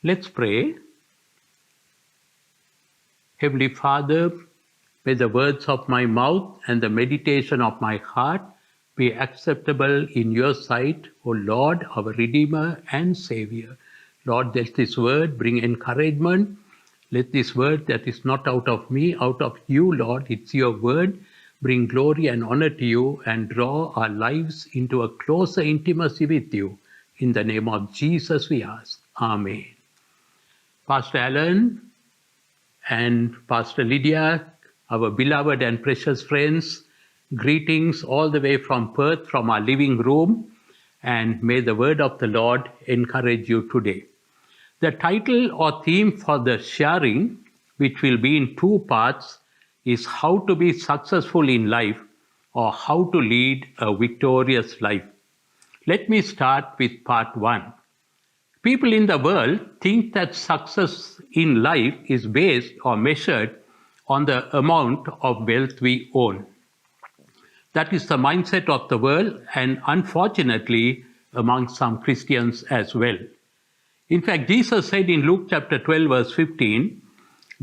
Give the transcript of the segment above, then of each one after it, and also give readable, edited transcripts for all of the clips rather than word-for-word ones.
Let's pray. Heavenly Father, may the words of my mouth and the meditation of my heart be acceptable in your sight, O Lord, our Redeemer and Savior. Lord, let this word bring encouragement. Let this word that is not out of me, out of you, Lord, it's your word, bring glory and honor to you and draw our lives into a closer intimacy with you. In the name of Jesus we ask. Amen. Pastor Alan and Pastor Lydia, our beloved and precious friends, greetings all the way from Perth, from our living room, and may the word of the Lord encourage you today. The title or theme for the sharing, which will be in two parts, is How to be Successful in Life or How to Lead a Victorious Life. Let me start with part one. People in the world think that success in life is based or measured on the amount of wealth we own. That is the mindset of the world and unfortunately among some Christians as well. In fact, Jesus said in Luke chapter 12 verse 15,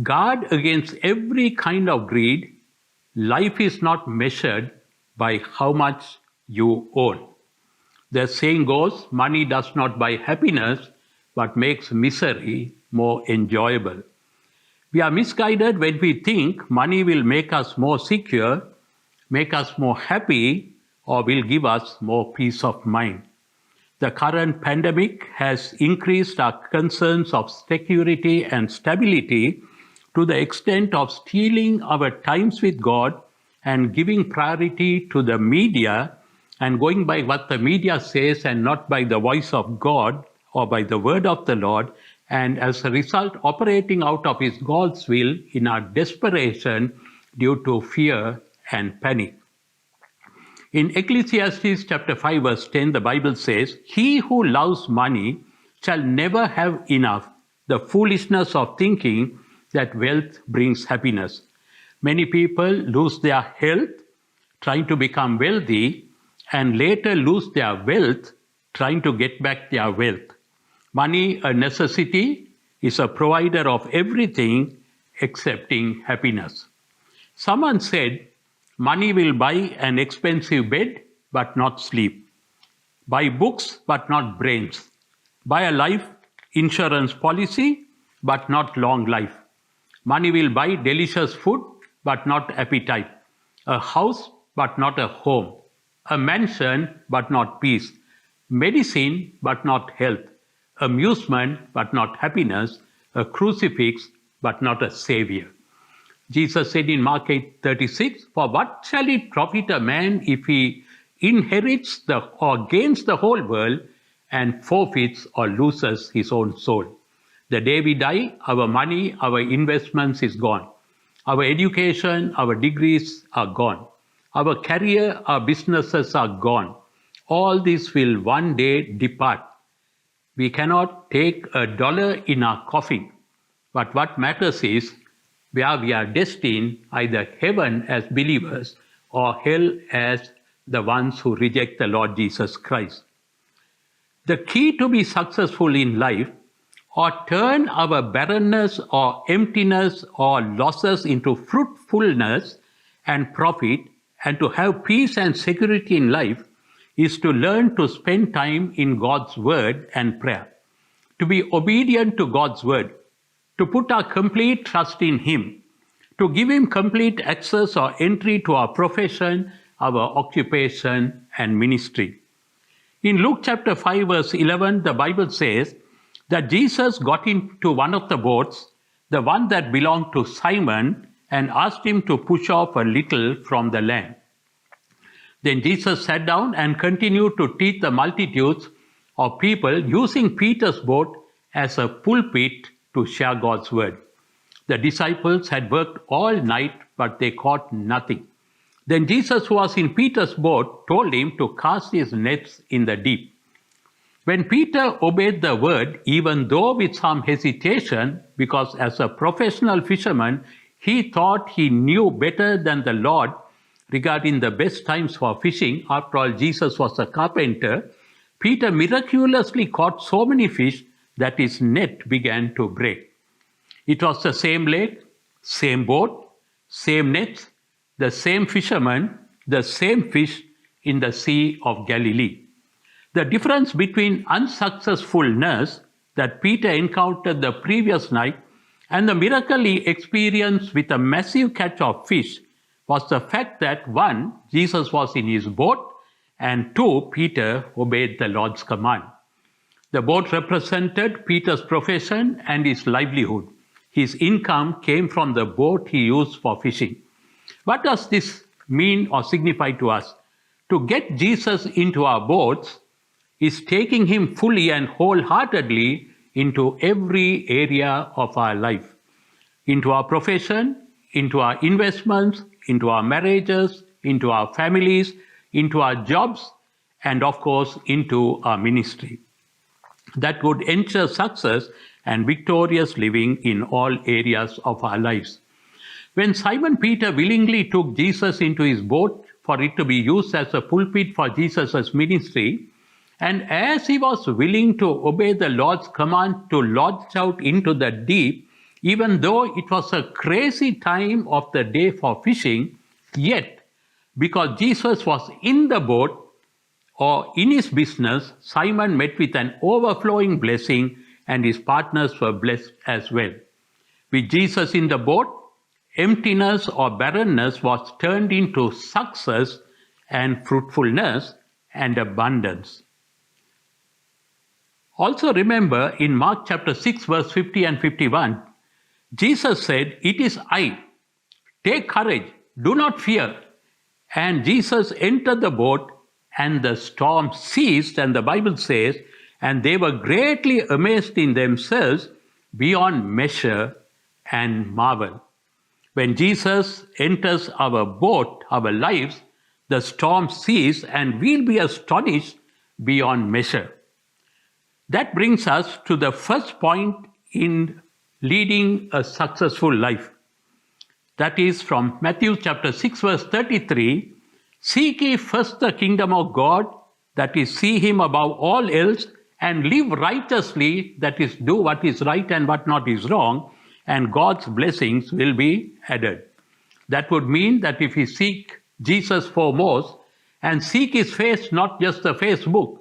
guard against every kind of greed. Life is not measured by how much you own. The saying goes, money does not buy happiness, but makes misery more enjoyable. We are misguided when we think money will make us more secure, make us more happy, or will give us more peace of mind. The current pandemic has increased our concerns of security and stability to the extent of stealing our times with God and giving priority to the media and going by what the media says and not by the voice of God or by the word of the Lord, and as a result operating out of His God's will in our desperation due to fear and panic. In Ecclesiastes chapter 5 verse 10, the Bible says, he who loves money shall never have enough, the foolishness of thinking that wealth brings happiness. Many people lose their health trying to become wealthy and later lose their wealth trying to get back their wealth. Money, a necessity, is a provider of everything excepting happiness. Someone said, money will buy an expensive bed but not sleep, buy books but not brains, buy a life insurance policy but not long life. Money will buy delicious food but not appetite, a house but not a home, a mansion but not peace, medicine but not health, amusement but not happiness, a crucifix but not a savior. Jesus said in Mark 8:36, for what shall it profit a man if he inherits or gains the whole world and forfeits or loses his own soul? The day we die, our money, our investments is gone. Our education, our degrees are gone. Our career, our businesses are gone. All this will one day depart. We cannot take $1 in our coffin. But what matters is where we are destined, either heaven as believers or hell as the ones who reject the Lord Jesus Christ. The key to be successful in life or turn our barrenness or emptiness or losses into fruitfulness and profit and to have peace and security in life is to learn to spend time in God's word and prayer, to be obedient to God's word, to put our complete trust in Him, to give Him complete access or entry to our profession, our occupation and ministry. In Luke chapter 5 verse 11, the Bible says that Jesus got into one of the boats, the one that belonged to Simon, and asked him to push off a little from the land. Then Jesus sat down and continued to teach the multitudes of people using Peter's boat as a pulpit to share God's word. The disciples had worked all night, but they caught nothing. Then Jesus, who was in Peter's boat, told him to cast his nets in the deep. When Peter obeyed the word, even though with some hesitation, because as a professional fisherman, he thought he knew better than the Lord regarding the best times for fishing. After all, Jesus was a carpenter. Peter miraculously caught so many fish that his net began to break. It was the same lake, same boat, same nets, the same fishermen, the same fish in the Sea of Galilee. The difference between unsuccessfulness that Peter encountered the previous night and the miracle he experienced with a massive catch of fish was the fact that one, Jesus was in his boat, and two, Peter obeyed the Lord's command. The boat represented Peter's profession and his livelihood. His income came from the boat he used for fishing. What does this mean or signify to us? To get Jesus into our boats is taking him fully and wholeheartedly into every area of our life, into our profession, into our investments, into our marriages, into our families, into our jobs, and of course, into our ministry. That would ensure success and victorious living in all areas of our lives. When Simon Peter willingly took Jesus into his boat for it to be used as a pulpit for Jesus' ministry, and as he was willing to obey the Lord's command to launch out into the deep, even though it was a crazy time of the day for fishing, yet because Jesus was in the boat or in his business, Simon met with an overflowing blessing and his partners were blessed as well. With Jesus in the boat, emptiness or barrenness was turned into success and fruitfulness and abundance. Also remember in Mark chapter 6 verse 50 and 51, Jesus said, "It is I. Take courage, do not fear." And Jesus entered the boat and the storm ceased, and the Bible says, and they were greatly amazed in themselves beyond measure and marvel. When Jesus enters our boat, our lives, the storm ceases and we'll be astonished beyond measure. That brings us to the first point in leading a successful life. That is from Matthew chapter 6 verse 33, "Seek ye first the kingdom of God, that is, see him above all else, and live righteously, that is, do what is right and what not is wrong, and God's blessings will be added." That would mean that if we seek Jesus foremost and seek his face, not just the Facebook,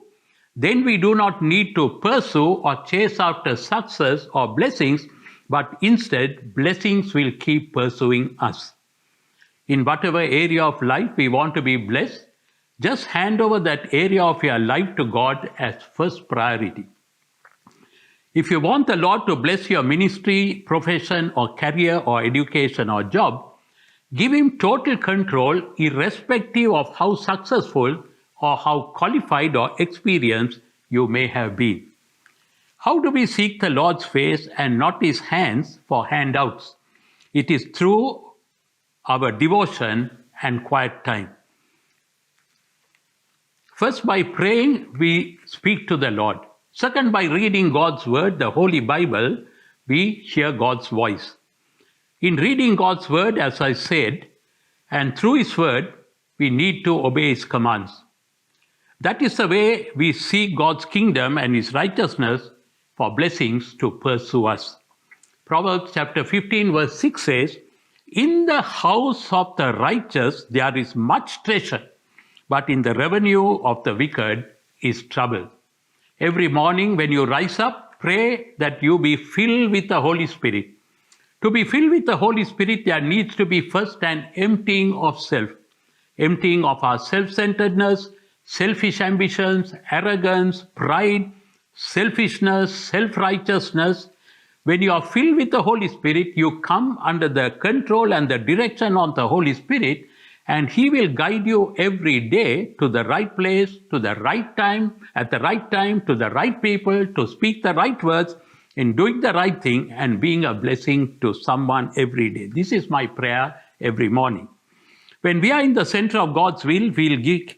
then we do not need to pursue or chase after success or blessings, but instead blessings will keep pursuing us. In whatever area of life we want to be blessed, just hand over that area of your life to God as first priority. If you want the Lord to bless your ministry, profession, or career, or education, or job, give him total control irrespective of how successful or how qualified or experienced you may have been. How do we seek the Lord's face and not his hands for handouts? It is through our devotion and quiet time. First, by praying, we speak to the Lord. Second, by reading God's word, the Holy Bible, we hear God's voice. In reading God's word, as I said, and through his word, we need to obey his commands. That is the way we seek God's kingdom and his righteousness for blessings to pursue us. Proverbs chapter 15 verse 6 says, "In the house of the righteous there is much treasure, but in the revenue of the wicked is trouble." Every morning when you rise up, pray that you be filled with the Holy Spirit. To be filled with the Holy Spirit, there needs to be first an emptying of self, emptying of our self-centeredness, selfish ambitions, arrogance, pride, selfishness, self-righteousness. When you are filled with the Holy Spirit, you come under the control and the direction of the Holy Spirit, and he will guide you every day to the right place, to the right time, at the right time, to the right people, to speak the right words, in doing the right thing and being a blessing to someone every day. This is my prayer every morning. When we are in the center of God's will,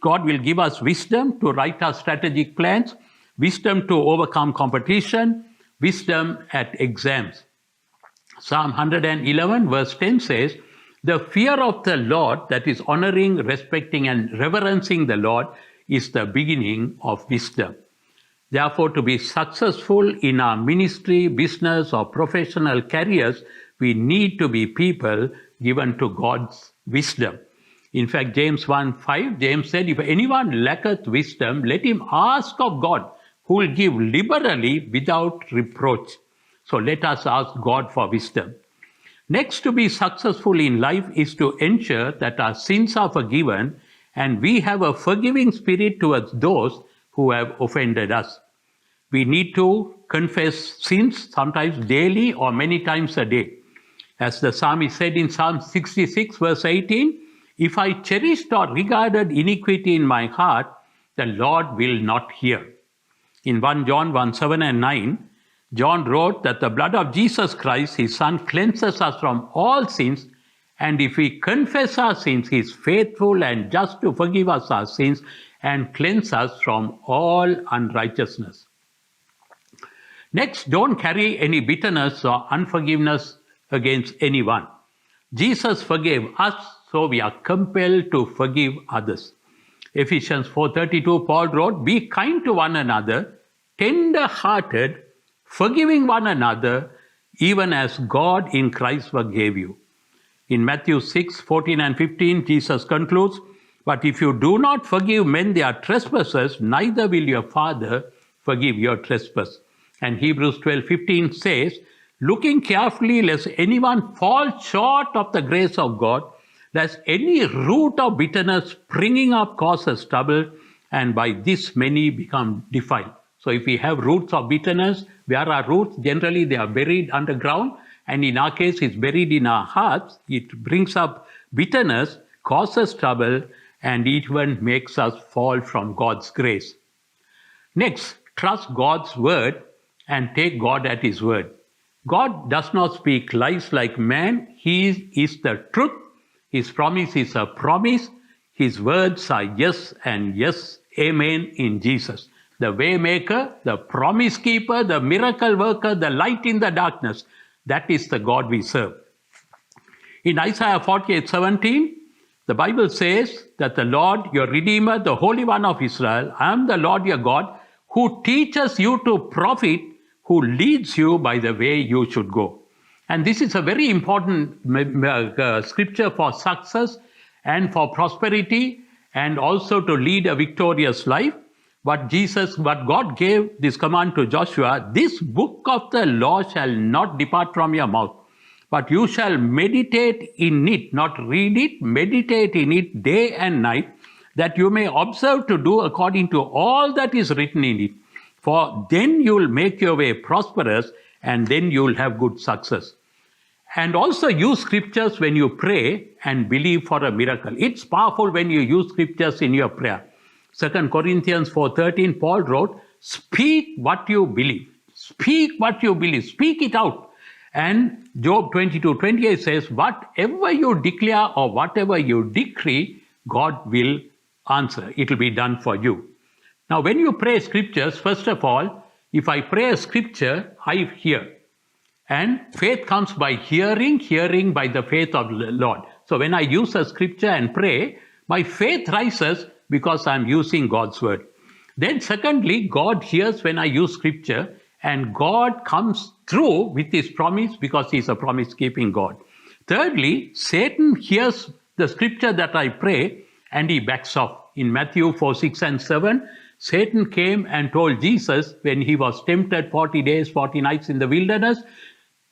God will give us wisdom to write our strategic plans, wisdom to overcome competition, wisdom at exams. Psalm 111 verse 10 says, "The fear of the Lord," that is honoring, respecting, and reverencing the Lord, "is the beginning of wisdom." Therefore, to be successful in our ministry, business, or professional careers, we need to be people given to God's wisdom. In fact, James 1:5, James said, if anyone lacketh wisdom, let him ask of God, who will give liberally without reproach. So let us ask God for wisdom. Next, to be successful in life is to ensure that our sins are forgiven and we have a forgiving spirit towards those who have offended us. We need to confess sins sometimes daily or many times a day. As the psalmist said in Psalm 66, verse 18, if I cherished or regarded iniquity in my heart, the Lord will not hear. In 1 John 1:7 and 9, John wrote that the blood of Jesus Christ, his Son, cleanses us from all sins, and if we confess our sins, he is faithful and just to forgive us our sins and cleanse us from all unrighteousness. Next, don't carry any bitterness or unforgiveness against anyone. Jesus forgave us, so we are compelled to forgive others. Ephesians 4:32, Paul wrote, be kind to one another, tender-hearted, forgiving one another, even as God in Christ forgave you. In Matthew 6:14 and 15, Jesus concludes, but if you do not forgive men their trespasses, neither will your Father forgive your trespass. And Hebrews 12:15 says, looking carefully lest anyone fall short of the grace of God, lest any root of bitterness springing up causes trouble, and by this many become defiled. So if we have roots of bitterness, where are roots? Generally, they are buried underground. And in our case, it's buried in our hearts. It brings up bitterness, causes trouble, and even makes us fall from God's grace. Next, trust God's word and take God at his word. God does not speak lies like man. He is the truth. His promise is a promise. His words are yes and yes, amen in Jesus. The way maker, the promise keeper, the miracle worker, the light in the darkness. That is the God we serve. In Isaiah 48:17, the Bible says that the Lord, your Redeemer, the Holy One of Israel, I am the Lord your God, who teaches you to profit, who leads you by the way you should go. And this is a very important scripture for success and for prosperity and also to lead a victorious life. But God gave this command to Joshua, this book of the law shall not depart from your mouth, but you shall meditate in it, not read it, meditate in it day and night, that you may observe to do according to all that is written in it. For then you will make your way prosperous, and then you will have good success. And also use scriptures when you pray and believe for a miracle. It's powerful when you use scriptures in your prayer. 2 Corinthians 4:13, Paul wrote, speak what you believe. Speak what you believe. Speak it out. And Job 22:28 says, whatever you declare or whatever you decree, God will answer. It will be done for you. Now, when you pray scriptures, first of all, if I pray a scripture, I hear. And faith comes by hearing, hearing by the faith of the Lord. So when I use a scripture and pray, my faith rises because I'm using God's word. Then secondly, God hears when I use scripture, and God comes through with his promise because he's a promise-keeping God. Thirdly, Satan hears the scripture that I pray and he backs off. In Matthew 4:6 and 7, Satan came and told Jesus when he was tempted 40 days, 40 nights in the wilderness,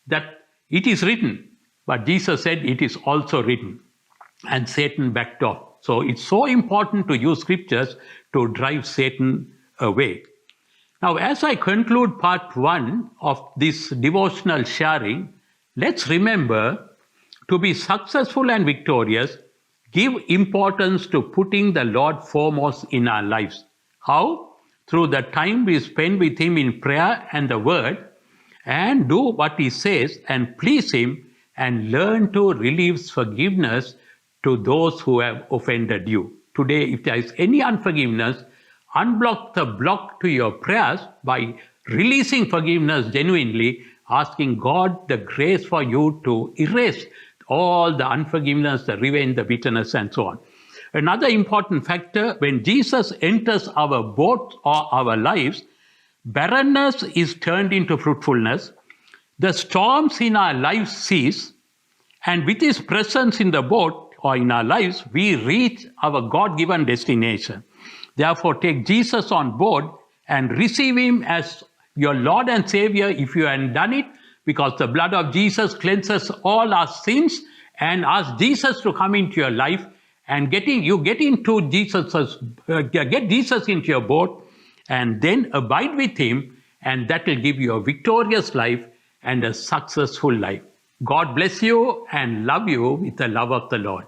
that it is written. But Jesus said, it is also written. And Satan backed off. So it's so important to use scriptures to drive Satan away. Now, as I conclude part 1 of this devotional sharing, let's remember to be successful and victorious, give importance to putting the Lord foremost in our lives. How? Through the time we spend with him in prayer and the word, and do what he says and please him, and learn to release forgiveness to those who have offended you. Today, if there is any unforgiveness, unblock the block to your prayers by releasing forgiveness genuinely, asking God the grace for you to erase all the unforgiveness, the revenge, the bitterness, and so on. Another important factor, when Jesus enters our boat or our lives, Barrenness is turned into fruitfulness. The storms in our lives cease, and with His presence in the boat or in our lives, we reach our God given destination. Therefore, take Jesus on board and receive Him as your Lord and Savior if you haven't done it, because the blood of Jesus cleanses all our sins, and ask Jesus to come into your life and get into get Jesus into your boat, and then abide with Him, and that will give you a victorious life and a successful life. God bless you and love you with the love of the Lord.